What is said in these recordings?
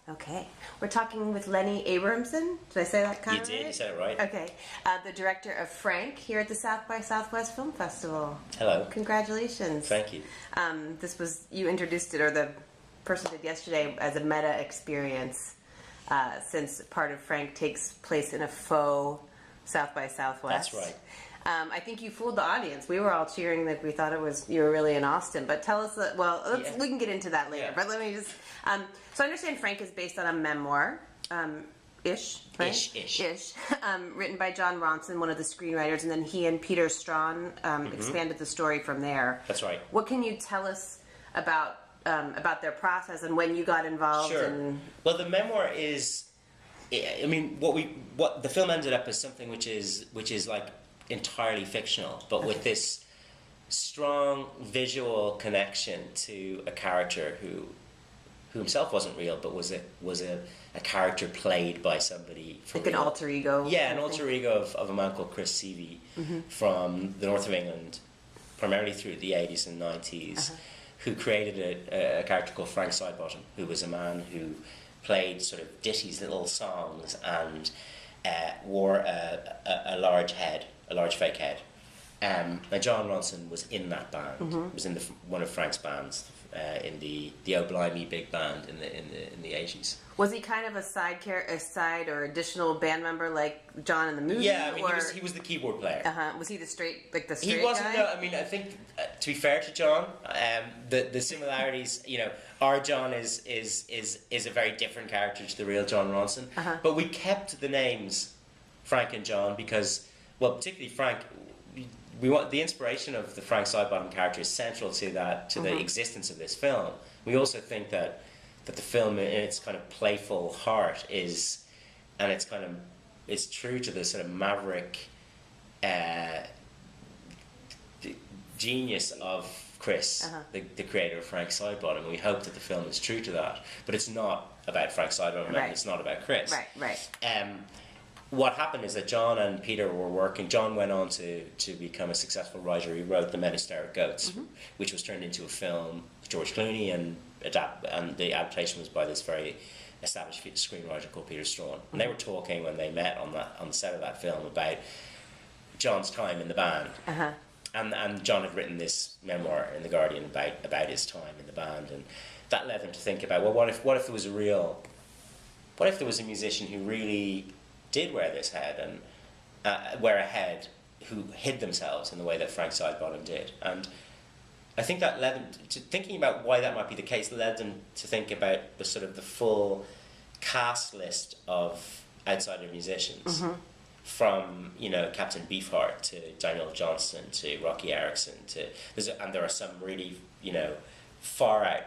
Okay. We're talking with Lenny Abrahamson. Did I say that kind of right? You did, you said it right. Okay. The director of Frank here at the South by Southwest Film Festival. Hello. Congratulations. Thank you. This was, you introduced it, or the person did yesterday, as a meta experience, since part of Frank takes place in a faux South by Southwest. That's right. I think you fooled the audience. We were all cheering that we thought you were really in Austin. But tell us, we can get into that later. Yeah. But let me just, so I understand Frank is based on a memoir, ish, right? Ish. Written by John Ronson, one of the screenwriters, and then he and Peter Strawn expanded the story from there. That's right. What can you tell us about their process and when you got involved? Sure. Well, the memoir is, I mean, what the film ended up as something which is like entirely fictional, but with this strong visual connection to a character who himself wasn't real, but was a character played by somebody from like an alter ego. Yeah, an alter ego of a man called Chris Seavey from the north of England, primarily through the 80s and 90s, who created a character called Frank Sidebottom, who was a man who played sort of ditties, little songs, and wore a large head, a large fake head. And John Ronson was in that band. Was in one of Frank's bands in the Oh Blimey big band in the 80s. Was he kind of a side or additional band member like John in the movie? Yeah, I mean, he was the keyboard player. Was he the straight guy? He wasn't. No, I mean, I think to be fair to John, the similarities. You know, our John is a very different character to the real John Ronson. But we kept the names Frank and John because, well, particularly Frank. We want the inspiration of the Frank Sidebottom character is central to the existence of this film. We also think that the film, in its kind of playful heart, is true to the sort of maverick genius of Chris, the creator of Frank Sidebottom. And we hope that the film is true to that, but it's not about Frank Sidebottom. Right. And it's not about Chris. Right. What happened is that John and Peter were working. John went on to become a successful writer. He wrote The Men Who Stare at Goats, which was turned into a film with George Clooney, and the adaptation was by this very established screenwriter called Peter Strawn. And they were talking when they met on the set of that film about John's time in the band. And John had written this memoir in The Guardian about his time in the band, and that led them to think about, well, what if there was a musician who really did wear this head and wear a head who hid themselves in the way that Frank Sidebottom did. And I think that led them to thinking about why that might be the case, led them to think about the sort of the full cast list of outsider musicians, from, you know, Captain Beefheart to Daniel Johnston to Rocky Erickson and there are some really, you know, far out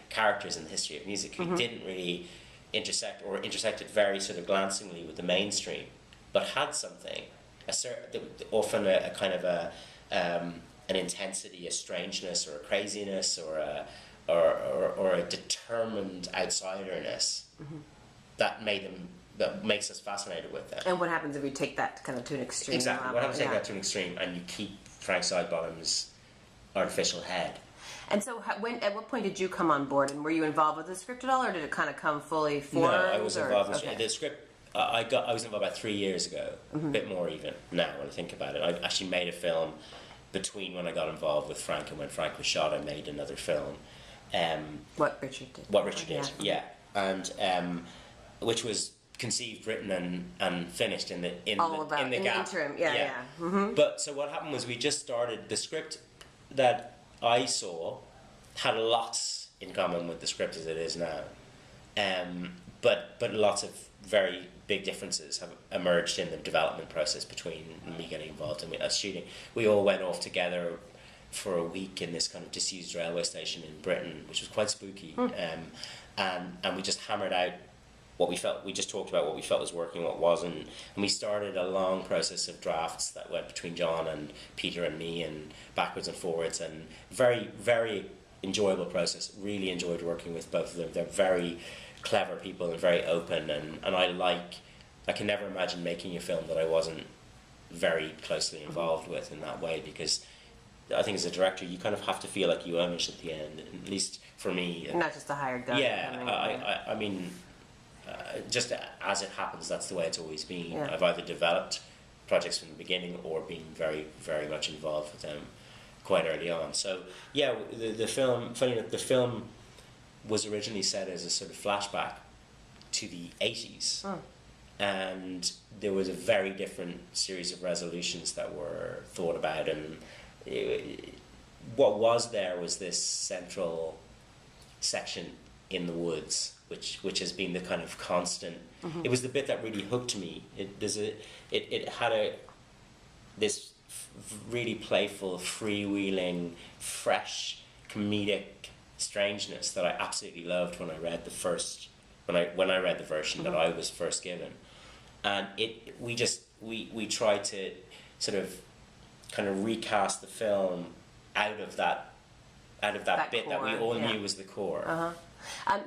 characters in the history of music who didn't really intersected very sort of glancingly with the mainstream, but had something, often a kind of an intensity, a strangeness, or a craziness, or a determined outsiderness that makes us fascinated with them. And what happens if you take that kind of to an extreme? Exactly. What happens if you take that to an extreme and you keep Frank Sidebottom's artificial head? And so, at what point did you come on board, and were you involved with the script at all, or did it kind of come fully formed? No, I was involved in the script. I was involved about 3 years ago, a bit more even now when I think about it. I actually made a film between when I got involved with Frank and when Frank was shot. I made another film. What Richard did. Yeah. And which was conceived, written, and finished in the interim. Yeah. But so what happened was we just started the script that I saw had lots in common with the script as it is now, but lots of very big differences have emerged in the development process between me getting involved and us shooting. We all went off together for a week in this kind of disused railway station in Britain, which was quite spooky, and we just hammered out what we felt. We just talked about what we felt was working, what wasn't, and we started a long process of drafts that went between John and Peter and me, and backwards and forwards, and very, very enjoyable process. Really enjoyed working with both of them. They're very clever people and very open, and I can never imagine making a film that I wasn't very closely involved with in that way, because I think as a director you kind of have to feel like you own it at the end. At least for me. Not just a hired gun. Yeah, I mean, just as it happens, that's the way it's always been. Yeah. I've either developed projects from the beginning or been very, very much involved with them quite early on. So yeah, the film, funny enough, the film was originally set as a sort of flashback to the 80s. Oh. And there was a very different series of resolutions that were thought about, and what was there was this central section in the woods, which has been the kind of constant. It was the bit that really hooked me. It had this really playful, freewheeling, fresh, comedic strangeness that I absolutely loved when I read when I read the version that I was first given, and we tried to sort of kind of recast the film out of that bit core, that we all knew was the core.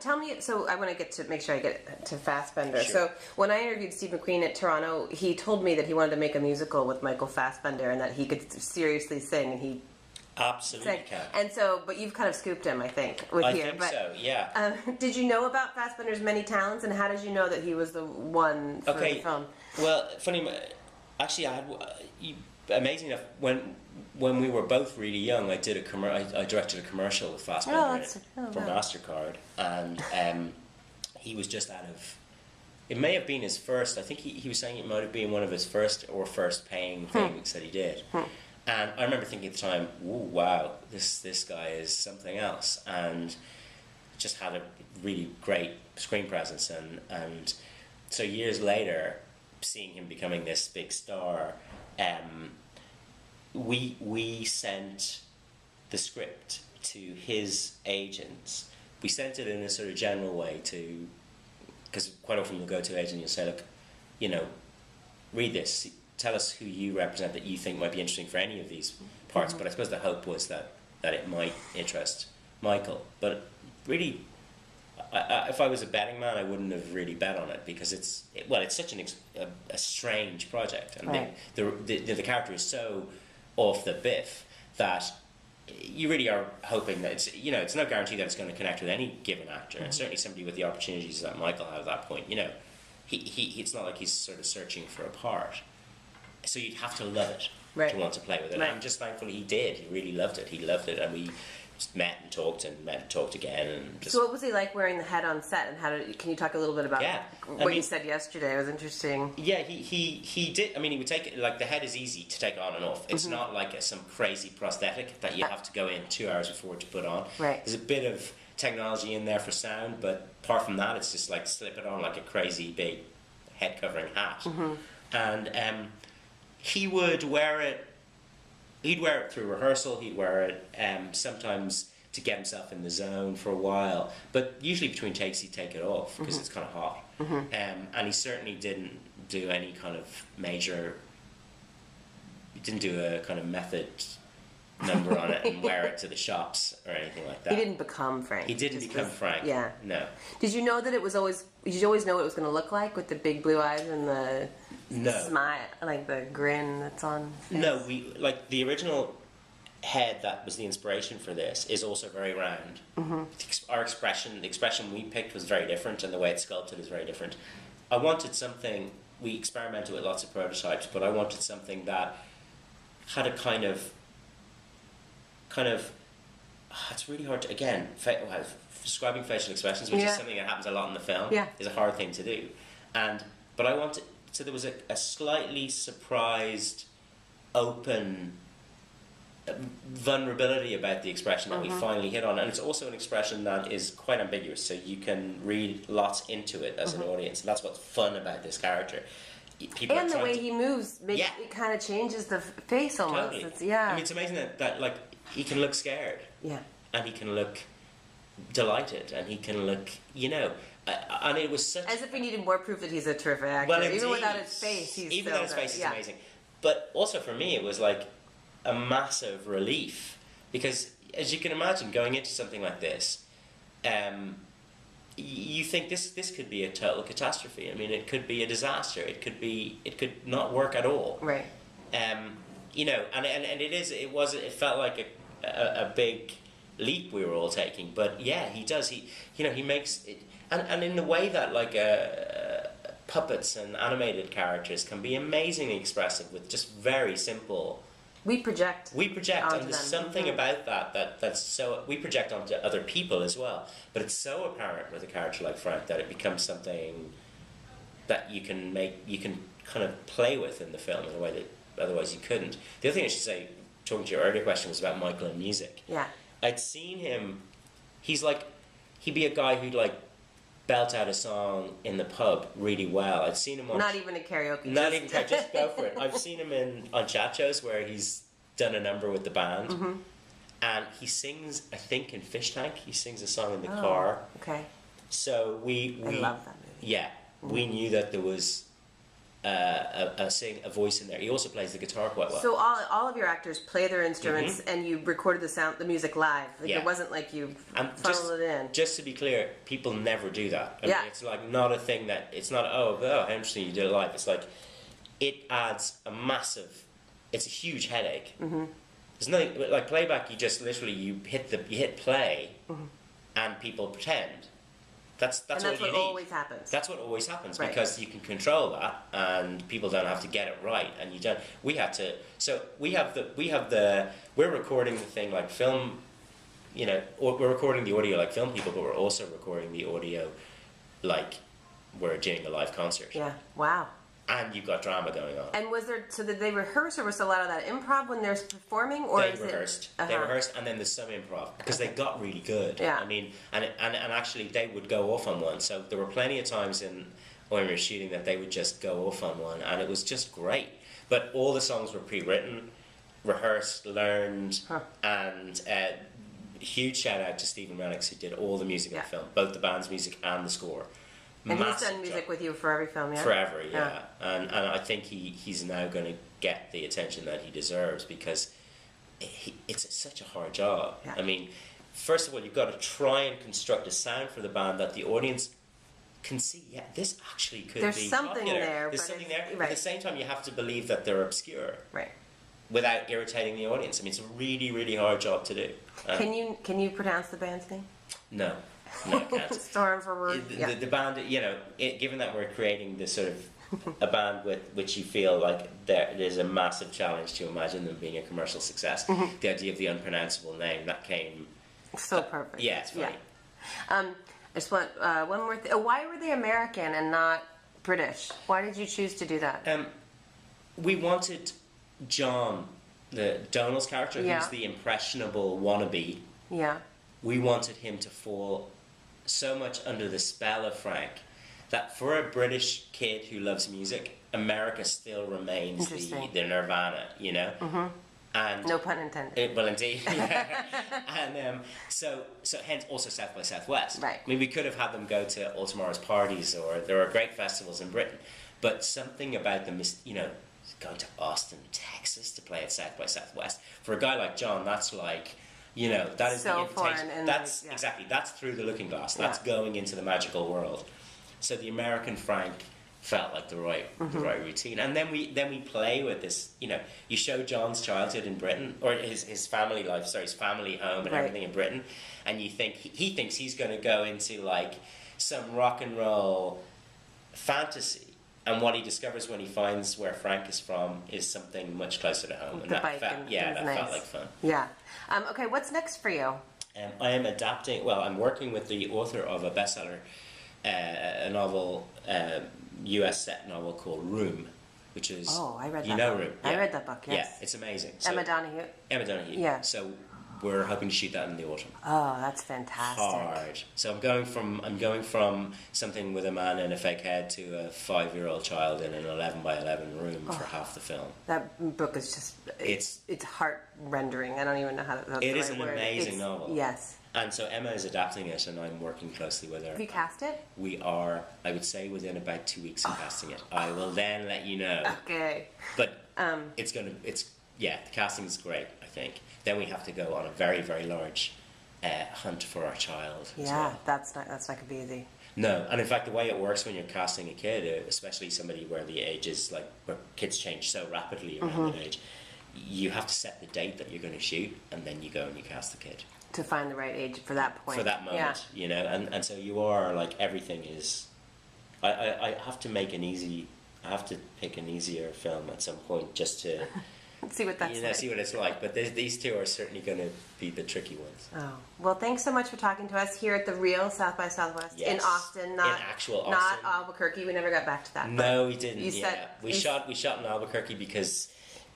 Tell me, so I want to make sure I get to Fassbender. Sure. So when I interviewed Steve McQueen at Toronto, he told me that he wanted to make a musical with Michael Fassbender and that he could seriously sing, and he Absolutely can. And so, but you've kind of scooped him, I think, with here. I think so, yeah. Did you know about Fassbender's many talents, and how did you know that he was the one for the film? Well, funny, actually, amazing enough, when we were both really young, I directed a commercial with Fassbender for MasterCard, and he was just out of. It may have been his first. I think he was saying it might have been one of his first paying things that he did. And I remember thinking at the time, "Ooh, wow, this guy is something else," and just had a really great screen presence. And so years later, seeing him becoming this big star, we sent the script to his agents. We sent it in a sort of general way because quite often you'll go to an agent and you'll say, "Look, read this. Tell us who you represent that you think might be interesting for any of these parts." But I suppose the hope was that it might interest Michael. But really, if I was a betting man, I wouldn't have really bet on it because it's such a strange project, and right. the character is so off the biff that you really are hoping that it's no guarantee that it's going to connect with any given actor, and certainly somebody with the opportunities that Michael had at that point. He it's not like he's sort of searching for a part. So you'd have to love it to want to play with it. Right. And I'm just thankful he did. He really loved it. He loved it, and we just met and talked again. And just, so what was he like wearing the head on set? And can you talk a little bit about what you said yesterday? It was interesting. Yeah, he did. I mean, he would take it, like the head is easy to take on and off. It's not like some crazy prosthetic that you have to go in 2 hours before to put on. Right. There's a bit of technology in there for sound, but apart from that, it's just like slip it on like a crazy big head covering hat. And he would wear it. He'd wear it through rehearsal. He'd wear it sometimes to get himself in the zone for a while. But usually between takes, he'd take it off because it's kind of hot. And he certainly didn't do any kind of major. He didn't do a kind of method number on it and wear it to the shops or anything like that. He didn't become Frank. He didn't become Frank. Yeah. No. Did you know that it was always? Did you always know what it was going to look like with the big blue eyes and the smile, like the grin that's on? His face? No, the original head that was the inspiration for this is also very round. The expression we picked was very different, and the way it's sculpted is very different. I wanted something. We experimented with lots of prototypes, but I wanted something that had a kind of. It's really hard to describing facial expressions, which is something that happens a lot in the film, is a hard thing to do. But I wanted, so there was a slightly surprised, open vulnerability about the expression that we finally hit on, and it's also an expression that is quite ambiguous, so you can read lots into it as an audience, and that's what's fun about this character. People and the way he moves, it kind of changes the face almost. Totally. I mean, it's amazing that like he can look scared, and he can look delighted, and he can look, and it was such. As if we needed more proof that he's a terrific actor. Well, even without his face, he's amazing. But also for me, it was like a massive relief because, as you can imagine, going into something like this, you think this could be a total catastrophe. I mean, it could be a disaster. It could not work at all. Right. And it felt like a big leap we were all taking. But yeah, he does. He makes it, and in the way that like puppets and animated characters can be amazingly expressive with just very simple. We project, and there's something about that's so. We project onto other people as well, but it's so apparent with a character like Frank that it becomes something that you can kind of play with in the film in a way that otherwise you couldn't. The other thing I should say, talking to your earlier question, was about Michael and music. Yeah. I'd seen him. He'd be a guy who'd like belt out a song in the pub really well. I'd seen him on... Not even a karaoke. Just go for it. I've seen him on chat shows where he's done a number with the band. Mm-hmm. And he sings, I think, in Fish Tank. He sings a song in the car. Okay. So I love that movie. Yeah. Mm-hmm. We knew that there was a voice in there. He also plays the guitar quite well. So all of your actors play their instruments, and you recorded the music live. Like it wasn't like you funneled it in. Just to be clear, people never do that. I mean, it's like not a thing that it's not. Oh, how interesting you did it live. It's like it adds a massive. It's a huge headache. Mm-hmm. There's nothing like playback. You just literally you hit play, and people pretend. That's what you need. That's what always happens. That's what always happens because you can control that, and people don't have to get it right, and you don't. We had to. So we're recording the thing like film, or we're recording the audio like film people, but we're also recording the audio like we're doing a live concert. Yeah. Wow. And you've got drama going on. And did they rehearse, or was a lot of that improv when they're performing, or they rehearsed? They rehearsed, and then there's some improv because they got really good. Yeah. I mean, and actually they would go off on one. So there were plenty of times when we were shooting that they would just go off on one, and it was just great. But all the songs were pre-written, rehearsed, learned, and huge shout out to Stephen Rennicks who did all the music in the film, both the band's music and the score. And he's done music with you for every film, yeah? Forever, yeah. And I think he's now going to get the attention that he deserves because it's such a hard job. Yeah. I mean, first of all, you've got to try and construct a sound for the band that the audience can see, this actually could be something popular. there. There's something there. Right. At the same time, you have to believe that they're obscure. Right. Without irritating the audience. I mean, it's a really, really hard job to do. Can you pronounce the band's name? No. No, I can't. Storm for word. The band, given that we're creating this sort of a band with which you feel like there's a massive challenge to imagine them being a commercial success. Mm-hmm. The idea of the unpronounceable name that came so perfect. Yeah, it's funny. Yeah. I just want one more thing. Why were they American and not British? Why did you choose to do that? We wanted John, the Donald's character, who's the impressionable wannabe. Yeah. We wanted him to fall so much under the spell of Frank that for a British kid who loves music, America still remains the Nirvana, Mm-hmm. And no pun intended. Well, indeed. And so hence also South by Southwest. Right. I mean, we could have had them go to All Tomorrow's parties, or there are great festivals in Britain, but something about them is, going to Austin, Texas to play at South by Southwest. For a guy like John, that's like... that is so the invitation. Foreign That's exactly. That's through the looking glass. That's going into the magical world. So the American Frank felt like the right routine. And then we play with this. You show John's childhood in Britain, or his family life. Sorry, his family home and everything in Britain. And you think he thinks he's going to go into like some rock and roll fantasy. And what he discovers when he finds where Frank is from is something much closer to home. And that felt like fun. Yeah. Okay, what's next for you? I am adapting. Well, I'm working with the author of a bestseller, a novel, U.S. set novel called Room, which is I read that book. Room. Yeah. I read that book. Yes. Yeah, it's amazing. So, Emma Donoghue. Yeah. So we're hoping to shoot that in the autumn. Oh, that's fantastic. Hard. So I'm going from something with a man in a fake head to a 5-year-old child in an 11 by 11 room for half the film. That book is just it's heart rendering. I don't even know how to. It is an amazing novel. Yes. And so Emma is adapting it, and I'm working closely with her. Have you cast it? We are, I would say, within about 2 weeks of casting it. I will then let you know. Okay. But the casting is great, I think. Then we have to go on a very, very large hunt for our child. Yeah, well. that's not going to be easy. No, and in fact, the way it works when you're casting a kid, especially somebody where the age is like where kids change so rapidly around that age, you have to set the date that you're going to shoot, and then you go and you cast the kid. to find the right age for that point. For that moment, you know, and so you are like, everything is. I have to make I have to pick an easier film at some point just to see what that's like. See what it's like. But these two are certainly going to be the tricky ones. Oh well, thanks so much for talking to us here at the real South by Southwest in Austin, not in actual Austin, not Albuquerque. We never got back to that. No, we didn't. You said we shot in Albuquerque because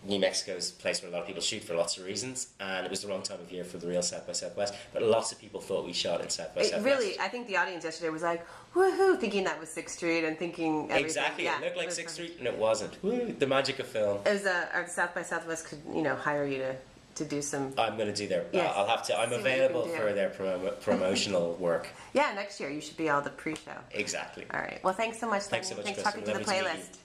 New Mexico is a place where a lot of people shoot for lots of reasons, and it was the wrong time of year for the real South by Southwest. But lots of people thought we shot in South by Southwest. Really, I think the audience yesterday was like, woohoo, thinking that was 6th Street and thinking everything. Exactly, Yeah, it looked like 6th Street, and it wasn't. Woo, the magic of film. It was our South by Southwest could hire you to do some. I'm going to do their. Yes. I'll have to. I'm available for their promotional work. Yeah, next year you should be all the pre-show. Exactly. All right. Well, thanks so much. Thanks so much, Thanks Kristen. talking to the Lovely to meet playlist. you.